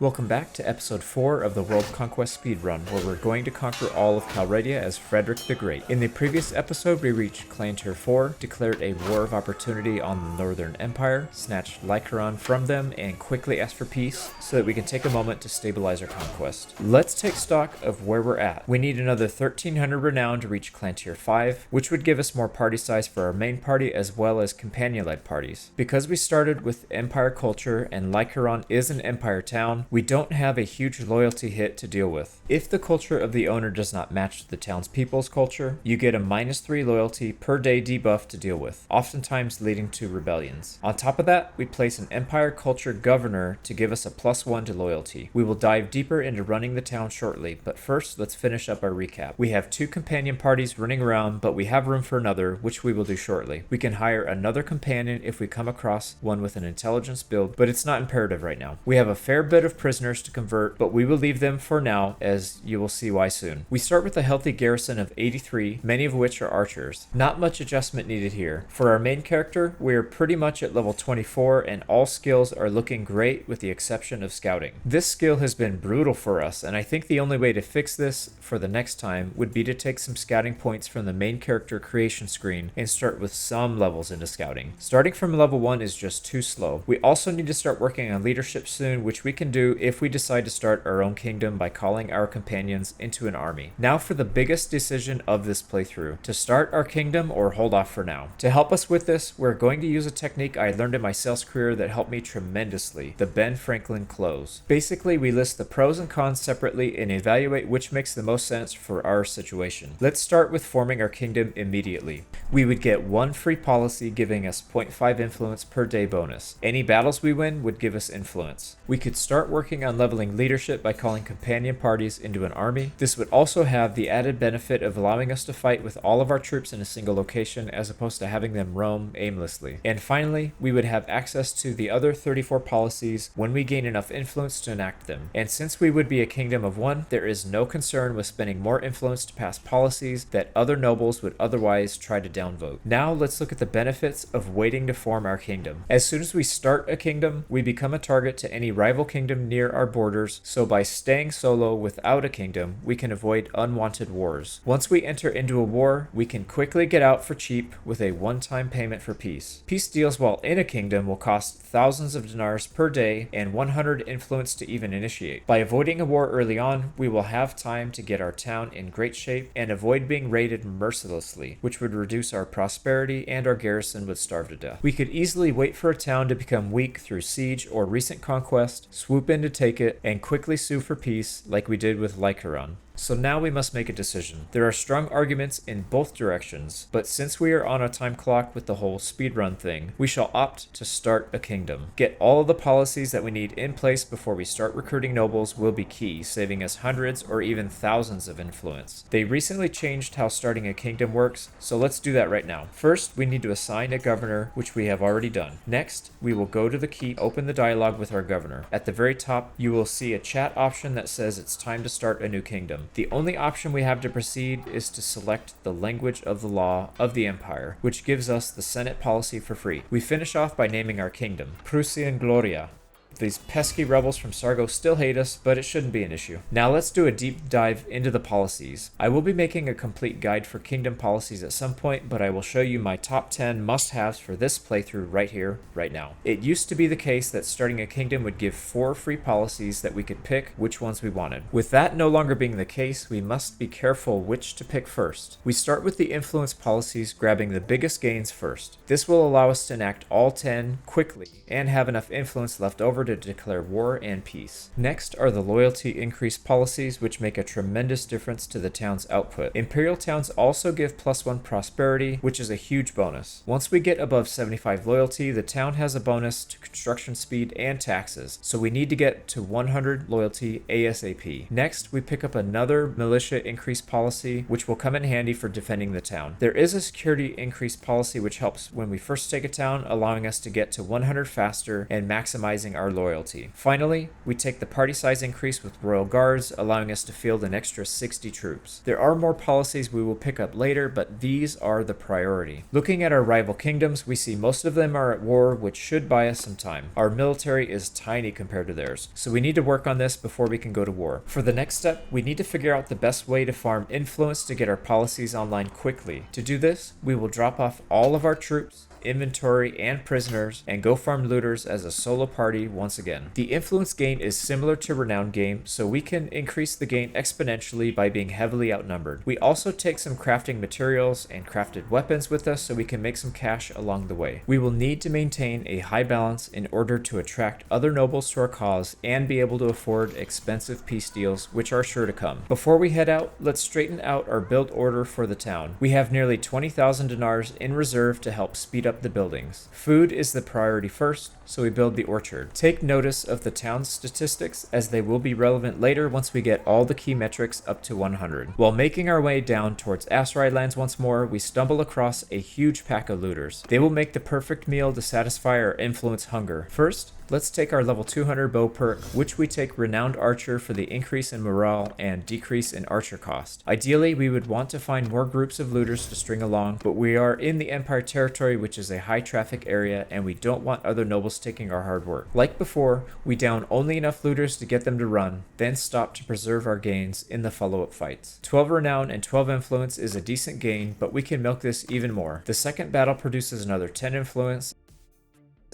Welcome back to episode 4 of the World Conquest speedrun, where we're going to conquer all of Calradia as Frederick the Great. In the previous episode, we reached Clan Tier 4, declared a war of opportunity on the Northern Empire, snatched Lycaron from them, and quickly asked for peace so that we can take a moment to stabilize our conquest. Let's take stock of where we're at. We need another 1300 renown to reach Clan Tier 5, which would give us more party size for our main party as well as companion-led parties. Because we started with Empire culture and Lycaron is an Empire town, we don't have a huge loyalty hit to deal with. If the culture of the owner does not match the townspeople's culture, you get a -3 loyalty per day debuff to deal with, oftentimes leading to rebellions. On top of that, we place an Empire culture governor to give us a +1 to loyalty. We will dive deeper into running the town shortly, but first let's finish up our recap. We have 2 companion parties running around, but we have room for another, which we will do shortly. We can hire another companion if we come across one with an intelligence build, but it's not imperative right now. We have a fair bit of prisoners to convert, but we will leave them for now, as you will see why soon. We start with a healthy garrison of 83, many of which are archers. Not much adjustment needed here. For our main character, we are pretty much at level 24 and all skills are looking great with the exception of scouting. This skill has been brutal for us, and I think the only way to fix this for the next time would be to take some scouting points from the main character creation screen and start with some levels into scouting. Starting from level 1 is just too slow. We also need to start working on leadership soon, which we can do if we decide to start our own kingdom by calling our companions into an army. Now for the biggest decision of this playthrough, to start our kingdom or hold off for now. To help us with this, we're going to use a technique I learned in my sales career that helped me tremendously, the Ben Franklin close. Basically, we list the pros and cons separately and evaluate which makes the most sense for our situation. Let's start with forming our kingdom immediately. We would get 1 free policy giving us 0.5 influence per day bonus. Any battles we win would give us influence. We could start working on leveling leadership by calling companion parties into an army. This would also have the added benefit of allowing us to fight with all of our troops in a single location as opposed to having them roam aimlessly. And finally, we would have access to the other 34 policies when we gain enough influence to enact them. And since we would be a kingdom of 1, there is no concern with spending more influence to pass policies that other nobles would otherwise try to downvote. Now let's look at the benefits of waiting to form our kingdom. As soon as we start a kingdom, we become a target to any rival kingdom near our borders, so by staying solo without a kingdom, we can avoid unwanted wars. Once we enter into a war, we can quickly get out for cheap with a one-time payment for peace. Peace deals while in a kingdom will cost thousands of dinars per day and 100 influence to even initiate. By avoiding a war early on, we will have time to get our town in great shape and avoid being raided mercilessly, which would reduce our prosperity and our garrison would starve to death. We could easily wait for a town to become weak through siege or recent conquest, swoop in to take it, and quickly sue for peace like we did with Lycaron. So now we must make a decision. There are strong arguments in both directions, but since we are on a time clock with the whole speedrun thing, we shall opt to start a kingdom. Get all of the policies that we need in place before we start recruiting nobles will be key, saving us hundreds or even thousands of influence. They recently changed how starting a kingdom works, so let's do that right now. First, we need to assign a governor, which we have already done. Next, we will go to the keep, open the dialogue with our governor. At the very top, you will see a chat option that says it's time to start a new kingdom. The only option we have to proceed is to select the language of the law of the empire, which gives us the Senate policy for free. We finish off by naming our kingdom, Prussian Gloria. These pesky rebels from Sargo still hate us, but it shouldn't be an issue. Now let's do a deep dive into the policies. I will be making a complete guide for kingdom policies at some point, but I will show you my top 10 must-haves for this playthrough right here, right now. It used to be the case that starting a kingdom would give 4 free policies that we could pick which ones we wanted. With that no longer being the case, we must be careful which to pick first. We start with the influence policies, grabbing the biggest gains first. This will allow us to enact all 10 quickly and have enough influence left over to declare war and peace. Next are the loyalty increase policies, which make a tremendous difference to the town's output. Imperial towns also give +1 prosperity, which is a huge bonus. Once we get above 75 loyalty, the town has a bonus to construction speed and taxes, so we need to get to 100 loyalty ASAP. Next, we pick up another militia increase policy, which will come in handy for defending the town. There is a security increase policy which helps when we first take a town, allowing us to get to 100 faster and maximizing our loyalty. Finally, we take the party size increase with Royal Guards, allowing us to field an extra 60 troops. There are more policies we will pick up later, but these are the priority. Looking at our rival kingdoms, we see most of them are at war, which should buy us some time. Our military is tiny compared to theirs, so we need to work on this before we can go to war. For the next step, we need to figure out the best way to farm influence to get our policies online quickly. To do this, we will drop off all of our troops, inventory, and prisoners, and go farm looters as a solo party once again. The influence gain is similar to renown gain, so we can increase the gain exponentially by being heavily outnumbered. We also take some crafting materials and crafted weapons with us so we can make some cash along the way. We will need to maintain a high balance in order to attract other nobles to our cause and be able to afford expensive peace deals, which are sure to come. Before we head out, let's straighten out our build order for the town. We have nearly 20,000 dinars in reserve to help speed up the buildings. Food is the priority first, so we build the orchard. Take notice of the town's statistics as they will be relevant later once we get all the key metrics up to 100. While making our way down towards Asteroid Lands once more, we stumble across a huge pack of looters. They will make the perfect meal to satisfy our influence hunger. First, let's take our level 200 bow perk, which we take Renowned Archer for the increase in morale and decrease in archer cost. Ideally, we would want to find more groups of looters to string along, but we are in the Empire territory, which is a high traffic area, and we don't want other nobles taking our hard work. Like before, we down only enough looters to get them to run, then stop to preserve our gains in the follow-up fights. 12 Renown and 12 Influence is a decent gain, but we can milk this even more. The second battle produces another 10 Influence,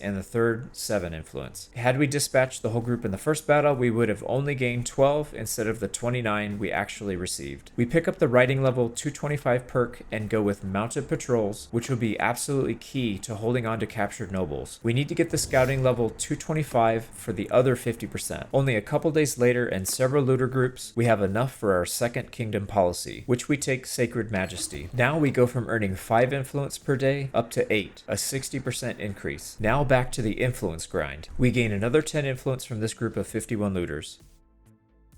and the third 7 influence. Had we dispatched the whole group in the first battle, we would have only gained 12 instead of the 29 we actually received. We pick up the riding level 225 perk and go with mounted patrols, which will be absolutely key to holding on to captured nobles. We need to get the scouting level 225 for the other 50%. Only a couple days later and several looter groups, we have enough for our second kingdom policy, which we take Sacred Majesty. Now we go from earning 5 influence per day up to 8, a 60% increase. Now back to the influence grind. We gain another 10 influence from this group of 51 looters.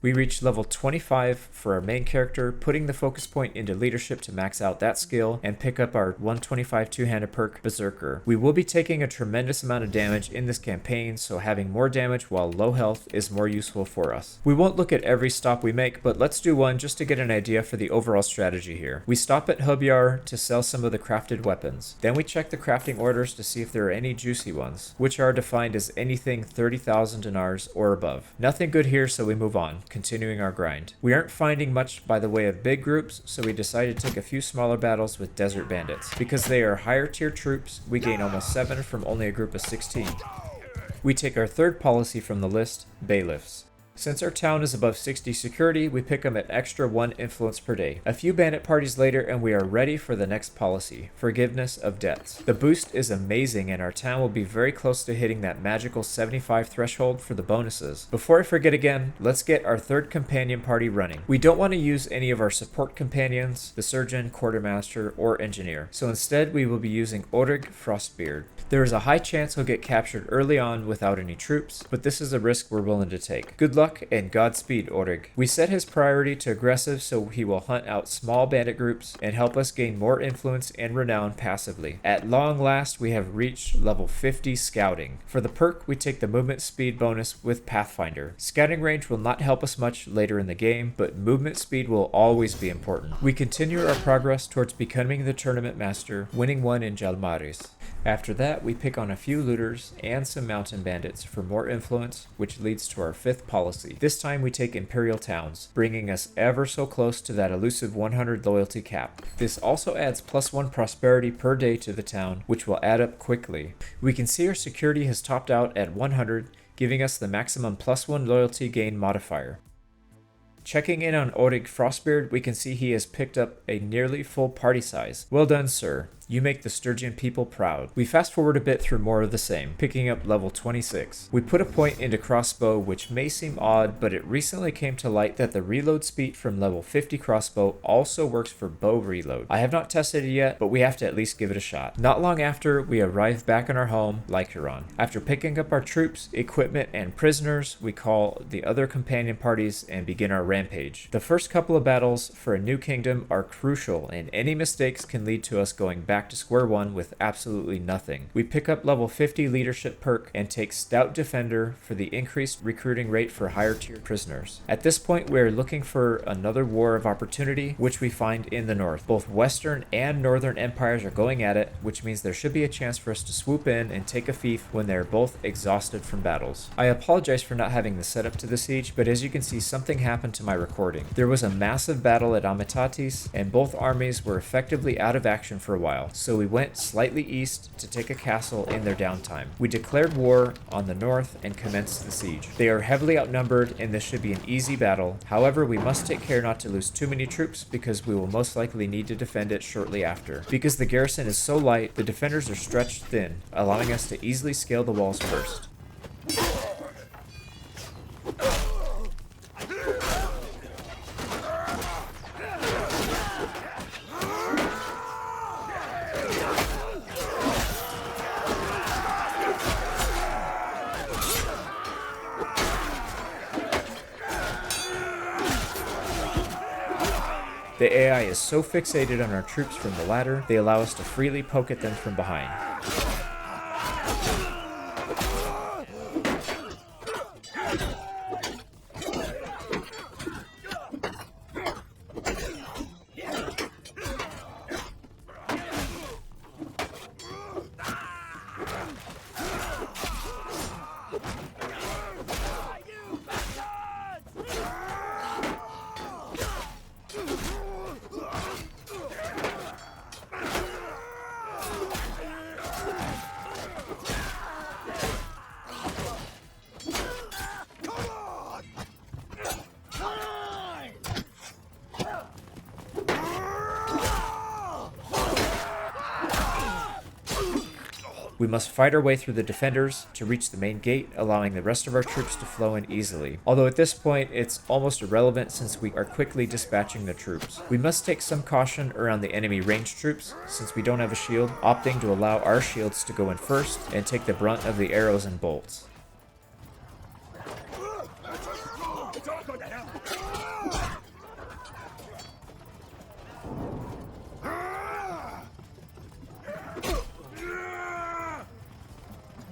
We reach level 25 for our main character, putting the focus point into leadership to max out that skill and pick up our 125 two-handed perk, Berserker. We will be taking a tremendous amount of damage in this campaign, so having more damage while low health is more useful for us. We won't look at every stop we make, but let's do one just to get an idea for the overall strategy here. We stop at Hubyar to sell some of the crafted weapons. Then we check the crafting orders to see if there are any juicy ones, which are defined as anything 30,000 dinars or above. Nothing good here, so we move on, continuing our grind. We aren't finding much by the way of big groups, so we decided to take a few smaller battles with desert bandits. Because they are higher tier troops, we gain almost 7 from only a group of 16. We take our third policy from the list, bailiffs. Since our town is above 60 security, we pick them at extra 1 influence per day. A few bandit parties later and we are ready for the next policy, forgiveness of debts. The boost is amazing and our town will be very close to hitting that magical 75 threshold for the bonuses. Before I forget again, let's get our third companion party running. We don't want to use any of our support companions, the surgeon, quartermaster, or engineer. So instead we will be using Orig Frostbeard. There is a high chance he'll get captured early on without any troops, but this is a risk we're willing to take. Good luck and Godspeed, Orig. We set his priority to aggressive so he will hunt out small bandit groups and help us gain more influence and renown passively. At long last, we have reached level 50 scouting. For the perk, we take the movement speed bonus with Pathfinder. Scouting range will not help us much later in the game, but movement speed will always be important. We continue our progress towards becoming the tournament master, winning one in Jalmaris. After that, we pick on a few looters and some mountain bandits for more influence, which leads to our 5th policy. This time we take Imperial Towns, bringing us ever so close to that elusive 100 loyalty cap. This also adds +1 prosperity per day to the town, which will add up quickly. We can see our security has topped out at 100, giving us the maximum +1 loyalty gain modifier. Checking in on Orig Frostbeard, we can see he has picked up a nearly full party size. Well done, sir. You make the Sturgian people proud. We fast forward a bit through more of the same, picking up level 26. We put a point into crossbow, which may seem odd, but it recently came to light that the reload speed from level 50 crossbow also works for bow reload. I have not tested it yet, but we have to at least give it a shot. Not long after, we arrive back in our home, Lycaron. After picking up our troops, equipment, and prisoners, we call the other companion parties and begin our rampage. The first couple of battles for a new kingdom are crucial, and any mistakes can lead to us going back back to square one with absolutely nothing. We pick up level 50 leadership perk and take Stout Defender for the increased recruiting rate for higher tier prisoners. At this point, we are looking for another war of opportunity, which we find in the north. Both Western and Northern empires are going at it, which means there should be a chance for us to swoop in and take a fief when they're both exhausted from battles. I apologize for not having the setup to the siege, but as you can see, something happened to my recording. There was a massive battle at Amitatis, and both armies were effectively out of action for a while, so we went slightly east to take a castle in their downtime. We declared war on the north and commenced the siege. They are heavily outnumbered, and this should be an easy battle. However, we must take care not to lose too many troops because we will most likely need to defend it shortly after. Because the garrison is so light, the defenders are stretched thin, allowing us to easily scale the walls first. The AI is so fixated on our troops from the ladder, they allow us to freely poke at them from behind. We must fight our way through the defenders to reach the main gate, allowing the rest of our troops to flow in easily. Although at this point, it's almost irrelevant since we are quickly dispatching the troops. We must take some caution around the enemy ranged troops since we don't have a shield, opting to allow our shields to go in first and take the brunt of the arrows and bolts.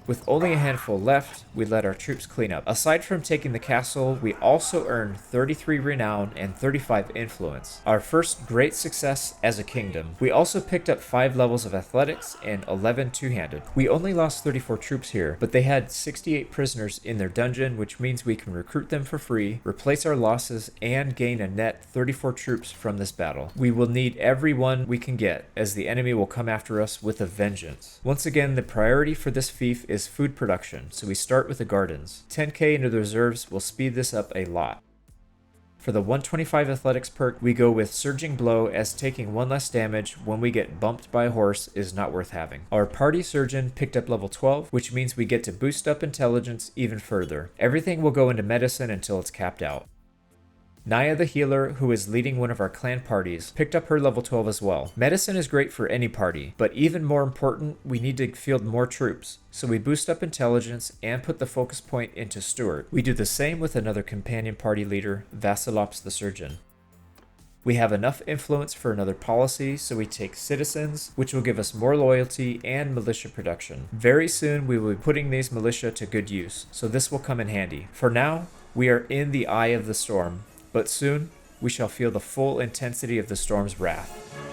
With only a handful left, we let our troops clean up. Aside from taking the castle, we also earned 33 renown and 35 influence, our first great success as a kingdom. We also picked up 5 levels of athletics and 11 two-handed. We only lost 34 troops here, but they had 68 prisoners in their dungeon, which means we can recruit them for free, replace our losses, and gain a net 34 troops from this battle. We will need every one we can get, as the enemy will come after us with a vengeance. Once again, the priority for this fief is food production, so we start with the gardens. 10k into the reserves will speed this up a lot. For the 125 athletics perk, we go with Surging Blow, as taking 1 less damage when we get bumped by a horse is not worth having. Our party surgeon picked up level 12, which means we get to boost up intelligence even further. Everything will go into medicine until it's capped out. Naya the healer, who is leading one of our clan parties, picked up her level 12 as well. Medicine is great for any party, but even more important, we need to field more troops, so we boost up intelligence and put the focus point into Steward. We do the same with another companion party leader, Vasilops the surgeon. We have enough influence for another policy, so we take citizens, which will give us more loyalty and militia production. Very soon we will be putting these militia to good use, so this will come in handy. For now, we are in the eye of the storm, but soon we shall feel the full intensity of the storm's wrath.